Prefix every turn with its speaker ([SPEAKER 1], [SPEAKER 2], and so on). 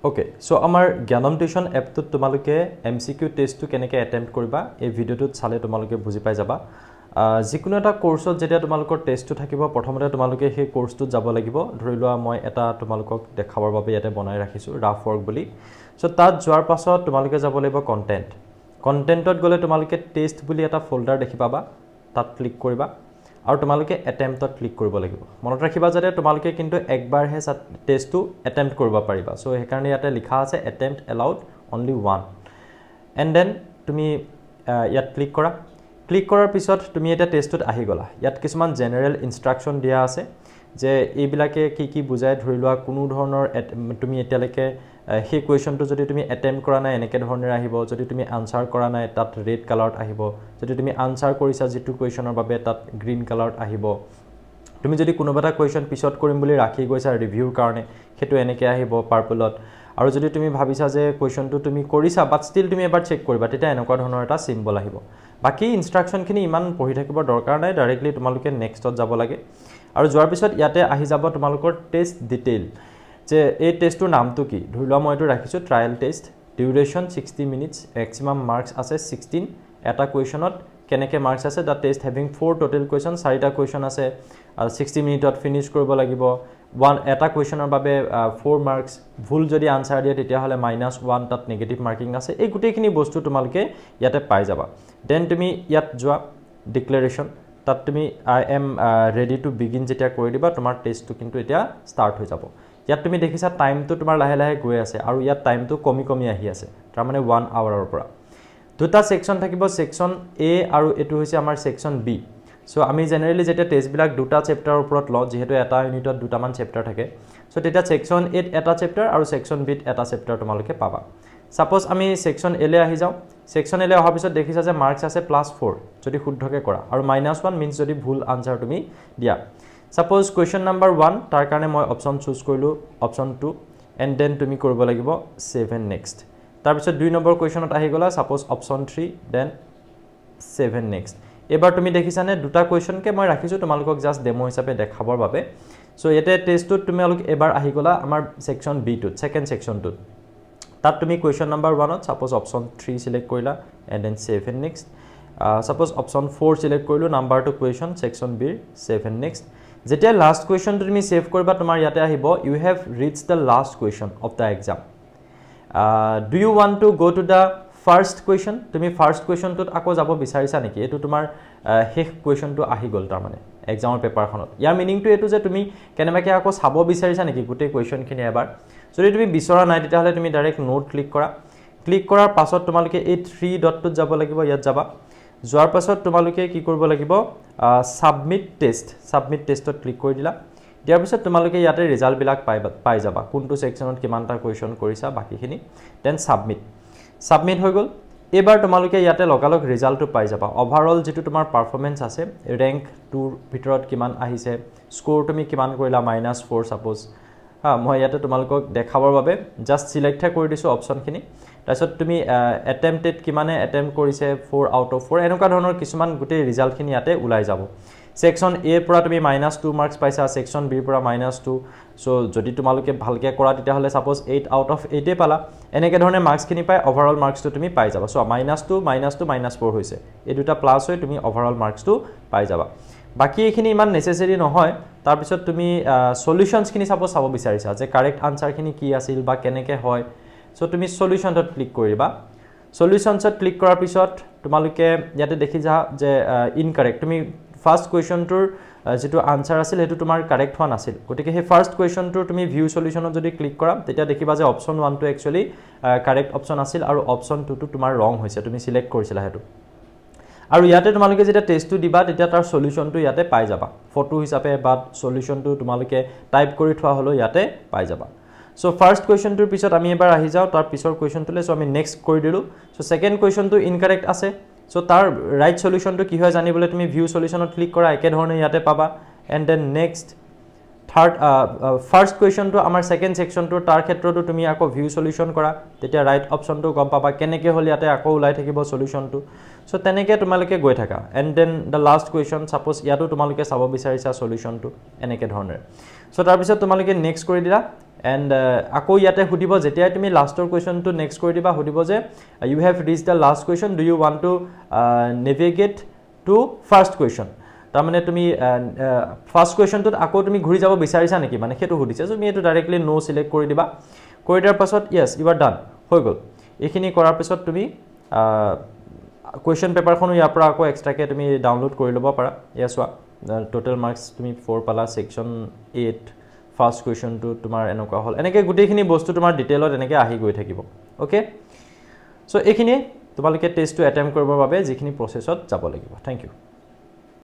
[SPEAKER 1] Okay, so আমাৰ জ্ঞানম tuition এপটোত তোমালোকে MCQ টেষ্টটো কেনেকৈ এটেম্প্ট কৰিবা এই ভিডিওটোত চালে তোমালোকে বুজি পাই যাবা যিকোনো এটা কোৰ্সত যেতিয়া তোমালোকৰ টেষ্টটো থাকিব প্ৰথমতে তোমালোকে সেই কোৰ্সটোত যাব লাগিব ধৰি লোৱা মই এটা তোমালোকক দেখাবৰ বাবে ইয়াতে বনাই ৰাখিছো ৰাফ ওয়াৰ্ক বুলি সো তাত যোৱাৰ পাছত তোমালোকে যাব লাগিব কন্টেন্টত গলে তোমালোকে টেষ্ট বুলি এটা ফোল্ডাৰ দেখি পাবা তাত ক্লিক কৰিবা আৰু তোমালোকে এটেম্পটত ক্লিক কৰিব লাগিব মনত ৰাখিবা যে তোমালোকে কিন্তু একবাৰ হে টেষ্টটো এটেম্প্ট কৰিব পাৰিবা সো এই কাৰণে ইয়াতে লিখা আছে attempt allowed only one and then তুমি ইয়াত ক্লিক কৰাৰ পিছত তুমি এটা টেষ্টত আহি গলা ইয়াত কিছুমান জেনাৰেল ইনস্ট্ৰাকচন দিয়া আছে যে এইবিলাকে কি বুজায় ধৰি লোৱা কোনো ধৰণৰ তুমি এতিয়ালৈকে সেই কোৱেশ্চনটো যদি তুমি এটেম্প্ট কৰা নাই এনেকে ধৰণে আহিব যদি তুমি আনসাৰ কৰা নাই তাত ৰেড কালাৰত আহিব যদি তুমি আনসাৰ কৰিছা যেটো কোৱেশ্চনৰ বাবে তাত গ্ৰীন কালাৰত আহিব তুমি যদি কোনোবাটা কোৱেশ্চন পিছত কৰিম বুলি ৰাখি গৈছা ৰিভিউৰ কাৰণে হেতু এনেকে আহিব পাৰ্পলত আৰু যদি তুমি ভাবিছা যে কোৱেশ্চনটো তুমি কৰিছা বাট ষ্টিল তুমি এবাৰ চেক কৰিবা তেতিয়া এনেকুৱা ধৰণৰ এটা সিম্বল আহিব বাকি ইনস্ট্ৰাকচনখিনি ইমান পঢ়ি থাকিব দৰকাৰ নাই ডাইৰেক্টলি তোমালোকে নেক্সটত যাব লাগে আৰু যোৱাৰ পিছত ইয়াতে আহি যাব তোমালোকৰ টেষ্ট ডিটেইল যে এই টেষ্টৰ নামটো কি ধৰি লোৱা মই এটো ৰাখিছো trial test duration 60 minutes maximum marks আছে 16 এটা কোৱেশ্চনত কেনেকে মাৰ্কস আছে দা টেষ্ট হেভিং 4 টোটাল কোৱেশ্চন 4টা কোৱেশ্চন আছে 60 মিনিটত ফিনিশ কৰিব লাগিব ওয়ান এটা কোৱেশ্চনৰ বাবে 4 মাৰ্কস ভুল যদি আনসাৰ দিয়ে তেতিয়া হলে -1 তাত নেগেটিভ মাৰ্কিং আছে এই গুটেখিনি বস্তু তোমালোকে ইয়াতে পাই যাবা দেন তুমি ইয়াত যোৱা ডিক্লাৰেচন তাত তুমি I am ready to begin যেতিয়া কৰি দিবা তোমাৰ টেষ্টটো কিন্তু এতিয়া স্টাৰ্ট হৈ যাব ইয়াত তুমি দেখিছা টাইমটো তোমাৰ লাহে লাহে গৈ আছে আৰু ইয়াত টাইমটো কমি আহি আছে তাৰ মানে 1 আৱাৰৰ পৰা দুটা সেকশন থাকিব সেকশন A আৰু এটো হৈছে আমাৰ সেকশন B সো আমি জেনাৰেলি যেটা টেষ্ট বিলাক দুটা চেপ্টাৰৰ ওপৰত ল যেহেতু এটা ইউনিটত দুটামান চেপ্টাৰ থাকে সো তেতিয়া সেকশন A এটা চেপ্টাৰ আৰু সেকশন B এটা চেপ্টাৰ তোমালোকে পাবা সাপোজ আমি সেকশন A লে আহি যাও সেকশন A লে অহাৰ পিছত দেখিছা যে মাৰ্কস আছে +4 যদি শুদ্ধকে কৰা আৰু -1 মিন্স যদি ভুল আনসাৰ তুমি দিয়া সাপোজ কোৱেশ্চন নাম্বাৰ 1 তাৰ কাৰণে মই অপচন চুজ কৰিলো অপচন 2 এন্ড দেন তুমি কৰিব লাগিব 7 নেক্সট তাৰ পিছত 2 নম্বৰ কোৱেশ্চনত আহি গলা সাপোজ অপচন 3 দেন 7 নেক্সট এবাৰ তুমি দেখিছানে দুটা কোৱেশ্চনকে মই ৰাখিছো তোমালোকক জাস্ট ডেমো হিচাপে দেখাবৰ বাবে সো এতে টেষ্টত তোমালোক এবাৰ আহি গলা আমাৰ সেকশন B টোত সেকেন্ড সেকশনটোত তাত তুমি কোৱেশ্চন নাম্বাৰ 1 ত সাপোজ অপচন 3 সিলেক্ট কৰিলা and then 7 next suppose option 4 select কৰিলো number two question section B 7 next যেতিয়া লাষ্ট কোৱেশ্চন তুমি সেভ কৰিবা তোমাৰ ইয়াতে আহিব you have reached the last question of the exam do you want to go to the first question তুমি first কোৱেশ্চনটোত আকৌ যাব বিচাৰিছা নেকি এটো তোমাৰ হেক কোৱেশ্চনটো আহি গল তাৰ মানে এক্সামৰ পেপাৰখনত ইয়াৰ মিনিংটো এটো যে তুমি কেনেবাকে আকৌ চাব বিচাৰিছা নেকি গুটে কোৱেশ্চনখিনি এবাৰ যদি তুমি বিচৰা নাই তেতিয়া হলে তুমি ডাইৰেক্ট নোট ক্লিক কৰাৰ পাছত তোমালোকে এই 3 ডটটোত যাব লাগিব ইয়াত যাবা যোৱাৰ পাছত তোমালোকে কি কৰিব লাগিব সাবমিট টেষ্টত ক্লিক কৰি দিলা দিয়াৰ পিছত তোমালোকে ইয়াতে ৰিজাল্ট বিলাক পাই যাবা কোনটো সেকশনত কিমানটা কোৱেশ্চন কৰিছা বাকিখিনি দেন সাবমিট হৈ গল এবাৰ তোমালোকে ইয়াতে লগালগ ৰিজাল্টটো পাই যাবা ওভাৰঅল যেটো তোমাৰ পাৰফৰম্যান্স আছে ৰেংক 2 ভিতৰত কিমান আহিছে স্কোৰ তুমি কিমান কৰিলা -4 সাপোজ মই ইয়াতে তোমালোকক দেখাবৰ বাবে জাস্ট সিলেক্ট কৰি দিছো অপচনখিনি তাৰপিছত তুমি এটেম্পটেড কিমানে এটেম্প্ট কৰিছে 4 আউট অফ 4 এনেকুৱা ধৰণৰ কিছুমান গুটে ৰিজাল্টখিনি ইয়াতে ওলাই যাব সেকশন A পৰা তুমি -2 মাৰ্কস পাইছা সেকশন B পৰা -2 সো যদি তোমালোকে ভালকে কৰা তেতিয়া হলে সাপোজ 8 আউট অফ 8 এ পালা এনেকে ধৰণে মাৰ্কসখিনি পাই ওভাৰঅল মাৰ্কসটো তুমি পাই যাবা সো -2 -4 হৈছে এই দুটা প্লাস হৈ তুমি ওভাৰঅল মাৰ্কসটো পাই যাবা বাকি এখিনি ইমান নেসেসাৰি নহয় তাৰ পিছত তুমি সলিউশনছখিনি চাব বিচাৰিছা যে কাৰেক্ট আনসাৰখিনি কি আছিল বা কেনেকে হয় সো তুমি সলিউশনত ক্লিক কৰিবা সলিউশনছত ক্লিক কৰাৰ পিছত তোমালোকে ইয়াতে দেখি যা যে ইনকাৰেক্ট তুমি ফাৰ্স্ট কোৱেশ্চনটোৰ যেটো আনসাৰ আছিল হেতু তোমাৰ কাৰেক্ট হোৱা নাছিল গতিকে হে ফাৰ্স্ট কোৱেশ্চনটোৰ তুমি ভিউ সলিউশনত যদি ক্লিক কৰা তেতিয়া দেখিবা যে অপচন 1 টো একচুয়ালি কাৰেক্ট অপচন আছিল আৰু অপচন 2 টো তোমাৰ ৰং হৈছে তুমি সিলেক্ট কৰিছিলা হেতু আৰু ইয়াতে তোমালোকে যেতিয়া টেষ্টটো দিবা তেতিয়া তাৰ সলিউশনটো ইয়াতে পাই যাবা ফটো হিচাপে বা সলিউশনটো তোমালোকে টাইপ কৰি থোৱা হলো ইয়াতে পাই যাবা সো ফাৰ্স্ট কোৱেশ্চনটোৰ পিছত আমি এবাৰ আহি যাও তাৰ পিছৰ কোৱেশ্চনটোলে সো আমি নেক্সট কৰি দিলো সো সেকেন্ড কোৱেশ্চনটো ইনকাৰেক্ট আছে সো তাৰ ৰাইট সলিউশনটো কি হয় জানিবলৈ তুমি ভিউ সলিউশনত ক্লিক কৰা একে ধৰণে ইয়াতে পাবা and then next third first কোৱেশ্চনটো আমাৰ সেকেন্ড সেকশনটো তাৰ ক্ষেত্ৰটো তুমি আকৌ ভিউ সলিউশন কৰা তেতিয়া ৰাইট অপচনটো গম পাবা কেনেকে হল ইয়াতে আকৌ ওলাই থাকিব সলিউশনটো সো তেনেকে তোমালোকে গৈ থাকা and then the last question suppose ইয়াতো তোমালোকে চাব বিচাৰিছা সলিউশনটো এনেকে ধৰণে সো তাৰ পিছত তোমালোকে নেক্সট কৰি দিলা এণ্ড আকৌ ইয়াতে সুধিব যেতিয়াই তুমি লাষ্টৰ কুৱেশ্যনটো নেক্সট কৰি দিবা সুধিব যে you have reach the last question do you want to navigate to first question তাৰমানে তুমি ফাৰ্ষ্ট কুৱেশ্যনটোত আকৌ তুমি ঘূৰি যাব বিচাৰিছা নেকি মানে সেইটো সুধিছে তুমি এইটো ডাইৰেক্টলি নো চিলেক্ট কৰি দিবা কৰি দিয়াৰ পাছত য়েছ ইউ আৰ ডান হৈ গ'ল এইখিনি কৰাৰ পিছত তুমি কুৱেশ্যন পেপাৰখনো ইয়াৰ পৰা আকৌ এক্সট্ৰাকৈ তুমি ডাউনলোড কৰি ল'ব পাৰা এয়া চোৱা টোটেল মাৰ্কছ তুমি 4 পালা ছেকশ্যন 8 ফাৰ্ষ্ট কুৱেশ্যনটো তোমাৰ এনেকুৱা হ'ল এনেকৈ গোটেইখিনি বস্তু তোমাৰ ডিটেইলত এনেকৈ আহি গৈ থাকিব অ'কে চ' এইখিনিয়ে তোমালোকে টেষ্টটো এটেম্প কৰিবৰ বাবে যিখিনি প্ৰচেছত যাব লাগিব থেংক ইউ